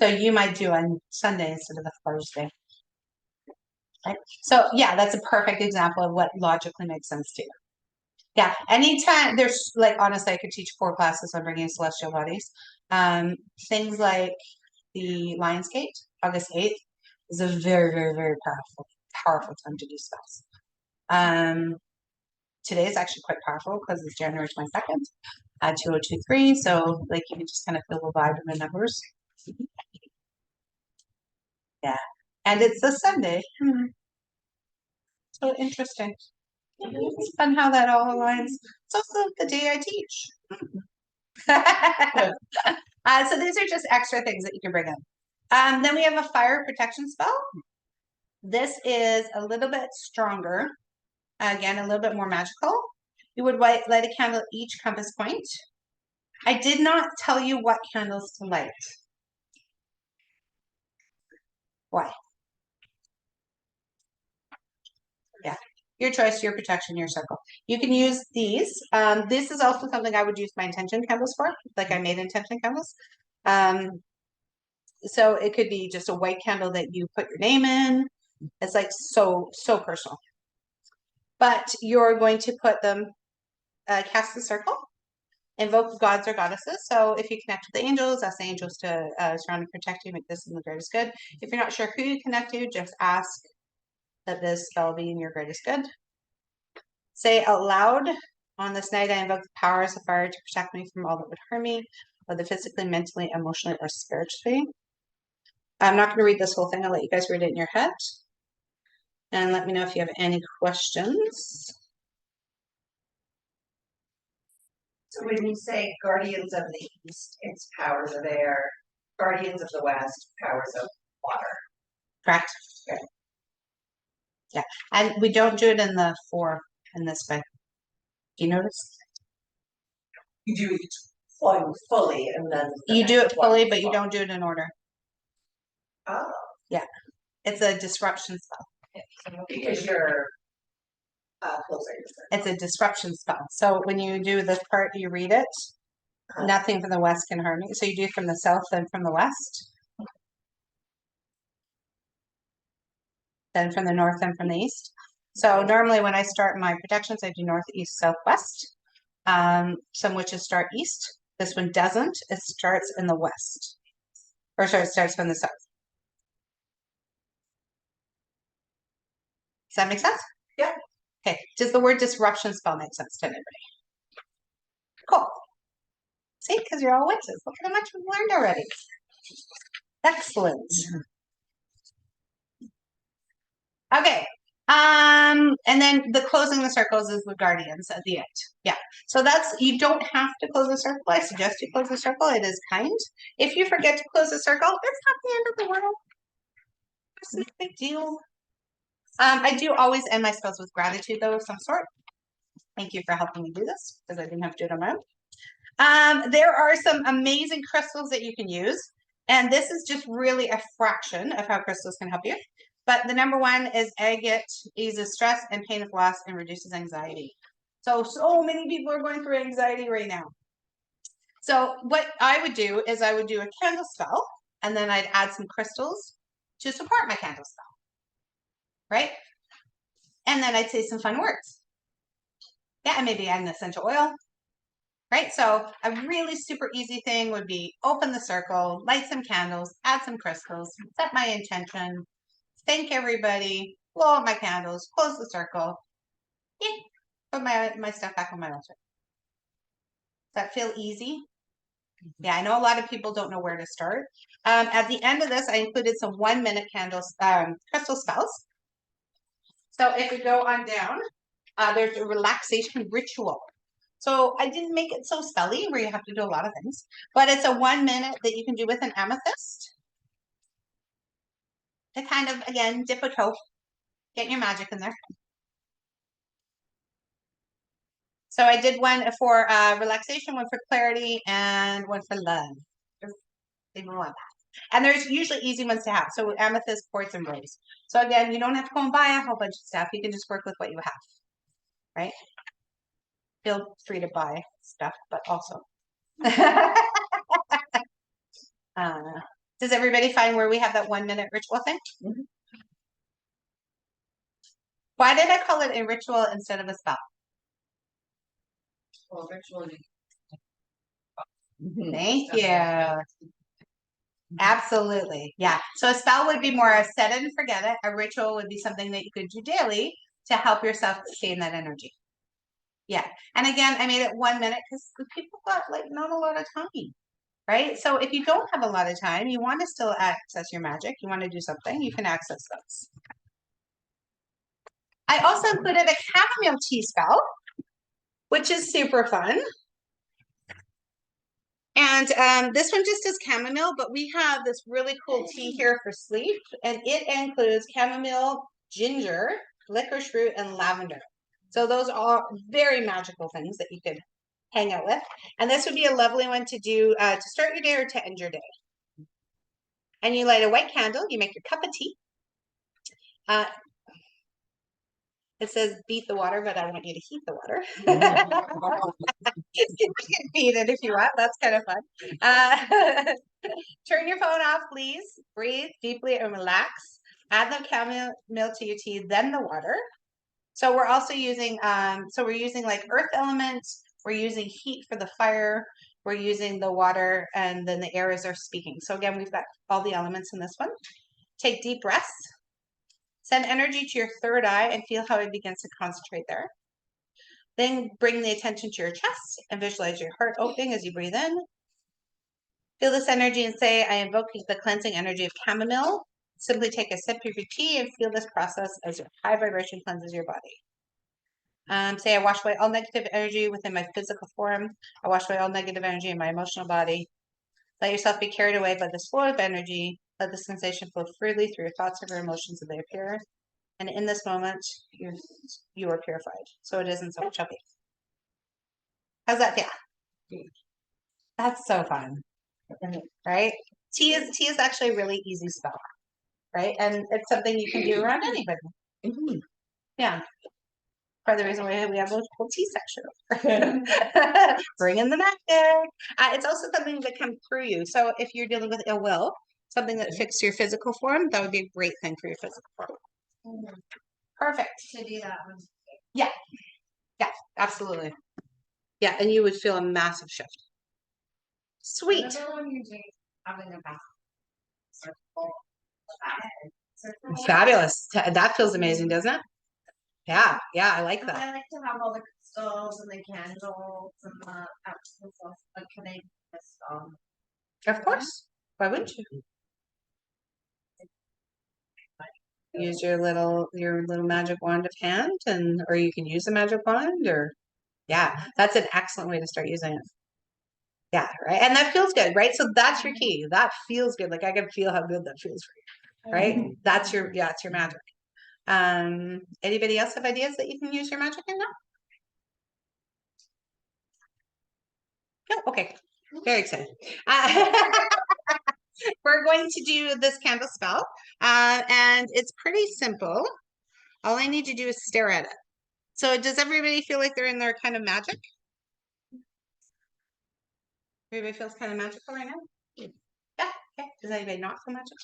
So you might do on Sunday instead of the Thursday. Right? So yeah, that's a perfect example of what logically makes sense to you. Yeah, anytime there's like, honestly, I could teach 4 classes on bringing celestial bodies. Things like the Lion's Gate, August 8th, is a very, very, very powerful time to do spells. Today is actually quite powerful because it's January 22nd, 2023. So like you can just kind of feel the vibe and the numbers. Yeah. And it's a Sunday. So interesting. It's fun how that all aligns. It's also the day I teach. So these are just extra things that you can bring in. Then we have a fire protection spell. This is a little bit stronger. Again, a little bit more magical. You would light a candle at each compass point. I did not tell you what candles to light. Why? Yeah, your choice, your protection, your circle. You can use these. This is also something I would use my intention candles for, like I made intention candles. So it could be just a white candle that you put your name in. It's like so personal. But you're going to put them, cast the circle, invoke gods or goddesses. So if you connect with the angels, ask the angels to surround and protect you, make this in the greatest good. If you're not sure who you connect to, just ask that this spell be in your greatest good. Say out loud, on this night I invoke the powers of fire to protect me from all that would harm me, whether physically, mentally, emotionally, or spiritually. I'm not going to read this whole thing. I'll let you guys read it in your head. And let me know if you have any questions. So when you say guardians of the east, it's powers of air, guardians of the west, powers of water. Correct. Yeah. And we don't do it in the 4 in this way. Do you notice? You do each one fully and then You do it fully, but you follows. don't do it in order. Oh. Yeah. It's a disruption spell. Because you're closing. It's a disruption spell. So when you do this part, you read it. Nothing from the west can harm you. So you do from the south, then from the west. Then from the north, then from the east. So normally when I start my protections, I do north, east, south, west. Some witches start east. This one doesn't. It starts in the west. Or sorry, it starts from the south. Does that make sense? Yeah. Okay. Does the word disruption spell make sense to anybody? Cool. See, because you're all witches. Look at how much we've learned already. Excellent. Okay. And then the closing the circles is the guardians at the end. Yeah. So that's, you don't have to close the circle. I suggest you close the circle. It is kind. If you forget to close the circle, it's not the end of the world. It's no big deal. I do always end my spells with gratitude though of some sort. Thank you for helping me do this because I didn't have to do it on my own. There are some amazing crystals that you can use. And this is just really a fraction of how crystals can help you. But the number one is agate, eases stress and pain of loss and reduces anxiety. So many people are going through anxiety right now. So what I would do is I would do a candle spell and then I'd add some crystals to support my candle spell. Right? And then I'd say some fun words. Yeah, and maybe add an essential oil. Right? So a really super easy thing would be open the circle, light some candles, add some crystals, set my intention, thank everybody, blow out my candles, close the circle, yeah, put my stuff back on my altar. Does that feel easy? Yeah, I know a lot of people don't know where to start. At the end of this, I included some 1-minute candles, crystal spells. So if we go on down, there's a relaxation ritual. So I didn't make it so spelly where you have to do a lot of things, but it's a 1 minute that you can do with an amethyst to kind of, again, dip a toe, get your magic in there. So I did one for relaxation, one for clarity, and one for love. Even one. And there's usually easy ones to have. So amethyst, quartz, and rose. So again, you don't have to go and buy a whole bunch of stuff. You can just work with what you have, right? Feel free to buy stuff, but also. Does everybody find where we have that 1 minute ritual thing? Mhm. Why did I call it a ritual instead of a spell? Well, ritually. Thank you. Absolutely. Yeah. So a spell would be more a set it and forget it. A ritual would be something that you could do daily to help yourself stay in that energy. Yeah. And again, I made it 1 minute because people got like not a lot of time. Right? So if you don't have a lot of time, you want to still access your magic, you want to do something, you can access those. I also included a chamomile tea spell, which is super fun. And this one just is chamomile, but we have this really cool tea here for sleep, and it includes chamomile, ginger, licorice root, and lavender. So those are very magical things that you could hang out with. And this would be a lovely one to do to start your day or to end your day. And you light a white candle, you make your cup of tea. It says beat the water, but I want you to heat the water. You can beat it if you want. That's kind of fun. Turn your phone off, please. Breathe deeply and relax. Add the chamomile to your tea, then the water. So we're also using, we're using like earth elements. We're using heat for the fire. We're using the water, and then the air is our speaking. So again, we've got all the elements in this one. Take deep breaths. Send energy to your third eye and feel how it begins to concentrate there. Then bring the attention to your chest and visualize your heart opening as you breathe in. Feel this energy and say, I invoke the cleansing energy of chamomile. Simply take a sip of your tea and feel this process as your high vibration cleanses your body. Say, I wash away all negative energy within my physical form. I wash away all negative energy in my emotional body. Let yourself be carried away by this flow of energy. Let the sensation flow freely through your thoughts and your emotions as they appear. And in this moment, you are purified. So it isn't so chubby. How's that feel? That's so fun. Right? Tea is actually a really easy spell. Right? And it's something you can do around anybody. Mhm. Yeah. Part of the reason why we have a whole tea section. Bring in the magic. It's also something that comes through you. So if you're dealing with ill will, something that fixes your physical form, that would be a great thing for your physical form. Perfect. To do that one. Yeah. Yeah, absolutely. Yeah, and you would feel a massive shift. Sweet. Another one using having a bath. Fabulous. That feels amazing, doesn't it? Yeah, yeah, I like that. I like to have all the crystals and the candles and the actual like can I just Of course. Why wouldn't you? Use your little magic wand of hand, and or you can use a magic wand, or yeah, that's an excellent way to start using it. Yeah, right. And that feels good, right? So that's your key. That feels good. Like I can feel how good that feels for you. Right? That's your it's your magic. Anybody else have ideas that you can use your magic in now? No, okay. Very excited. We're going to do this candle spell, and it's pretty simple. All I need to do is stare at it. So does everybody feel like they're in their kind of magic? Everybody feels kind of magical right now? Yeah, okay. Does anybody not feel magical?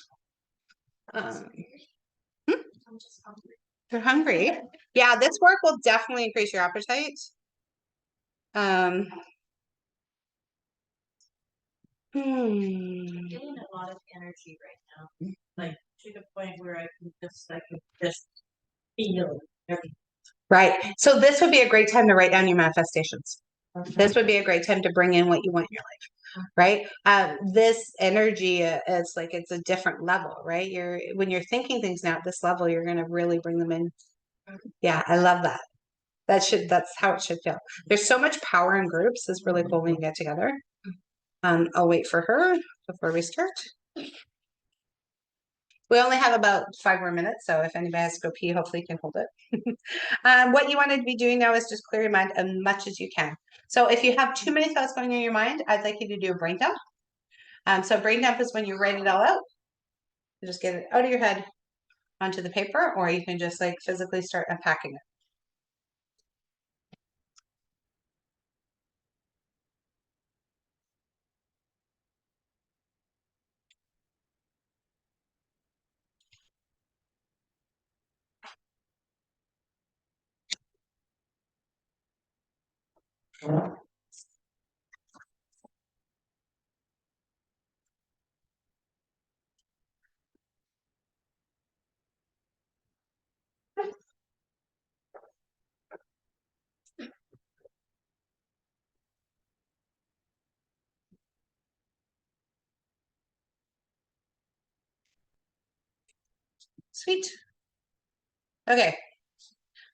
I'm just hungry. You're hungry. Yeah, this work will definitely increase your appetite. I'm feeling a lot of energy right now. Like to the point where I can just feel everything. Right. So this would be a great time to write down your manifestations. This would be a great time to bring in what you want in your life. right? This energy is like it's a different level, right? When you're thinking things now at this level, you're going to really bring them in. Yeah, I love that. That's how it should feel. There's so much power in groups. It's really cool when you get together. I'll wait for her before we start. We only have about 5 more minutes, so if anybody has to go pee, hopefully you can hold it. What you want to be doing now is just clear your mind as much as you can. So if you have too many thoughts going in your mind, I'd like you to do a brain dump. So brain dump is when you write it all out. You just get it out of your head onto the paper, or you can just like physically start unpacking it. Sweet. Okay.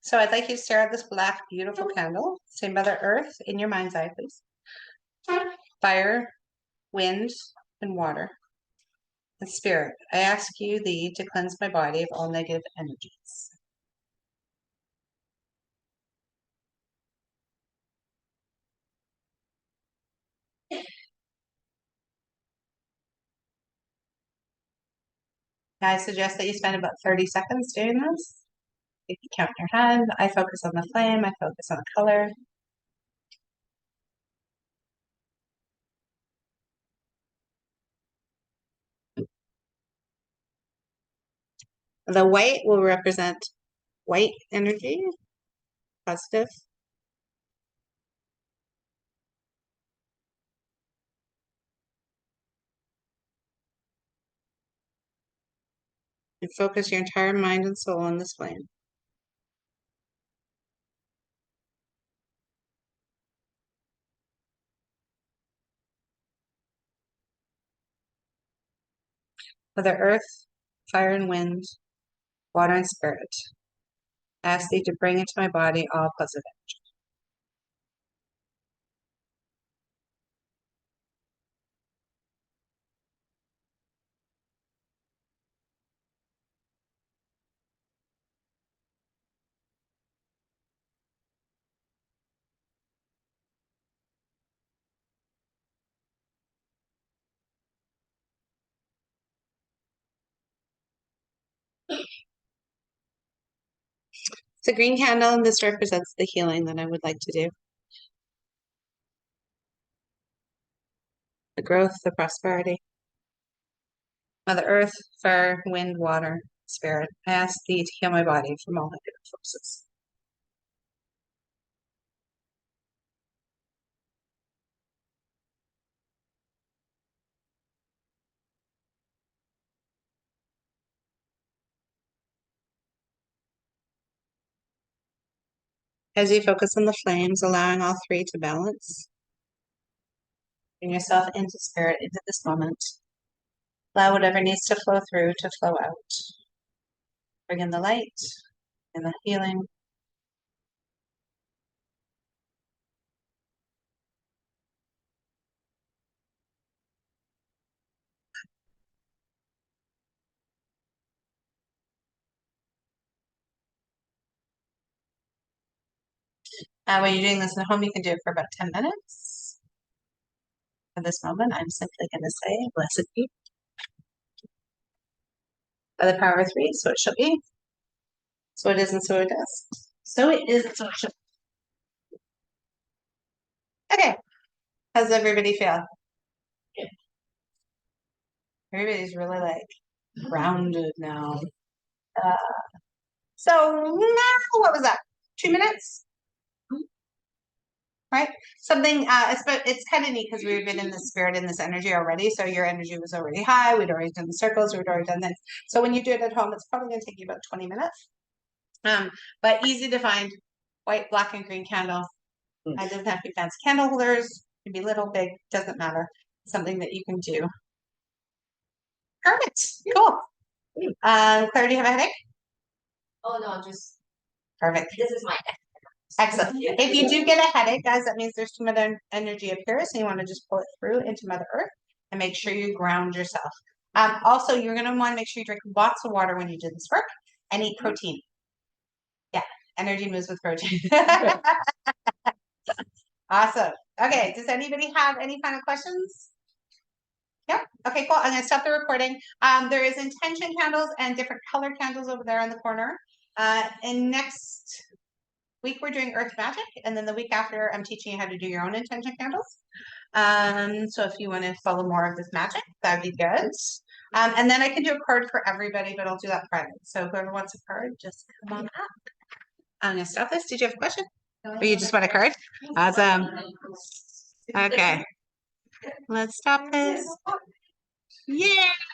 So I'd like you to stare at this black, beautiful candle. Say Mother Earth in your mind's eye, please. Fire, wind, and water. And spirit, I ask you thee to cleanse my body of all negative energies. I suggest that you spend about 30 seconds doing this. You can count in your head. I focus on the flame. I focus on the color. The white will represent white energy, positive. And focus your entire mind and soul on this flame. Mother Earth, fire and wind, water and spirit. I ask thee to bring into my body all positive energy. It's a green candle, and this represents the healing that I would like to do. The growth, the prosperity. Mother Earth, fire, wind, water, spirit. I ask thee to heal my body from all negative forces. As you focus on the flames, allowing all three to balance. Bring yourself into spirit, into this moment. Allow whatever needs to flow through to flow out. Bring in the light and the healing. When you're doing this at home, you can do it for about 10 minutes. For this moment, I'm simply going to say, blessed be. By the power of three, so it shall be. So it is and so it does. So it is and so it shall be. Okay. How's everybody feel? Yeah. Everybody's really like grounded now. So now, what was that? 2 minutes? Right? Something, it's kind of neat because we've been in the spirit, in this energy already. So your energy was already high. We'd already done the circles. We'd already done this. So when you do it at home, it's probably going to take you about 20 minutes. But easy to find. White, black, and green candle. It doesn't have to be fancy candle holders. It can be little, big, doesn't matter. something that you can do. Perfect. Cool. Claire, do you have a headache? Oh, no, just, Perfect. this is my. Excellent. If you do get a headache, guys, that means there's too much energy up here. So you want to just pull it through into Mother Earth and make sure you ground yourself. Also, you're going to want to make sure you drink lots of water when you do this work and eat protein. Yeah, energy moves with protein. Awesome. Okay, does anybody have any final questions? Yeah. Okay, cool. I'm going to stop the recording. There is intention candles and different color candles over there in the corner. And next week we're doing earth magic, and then the week after I'm teaching you how to do your own intention candles. So if you want to follow more of this magic, that'd be good. And then I can do a card for everybody, but I'll do that private. So whoever wants a card, just come on up. I'm gonna stop this. Did you have a question? Or you just want a card? Awesome. Okay. Let's stop this. Yeah.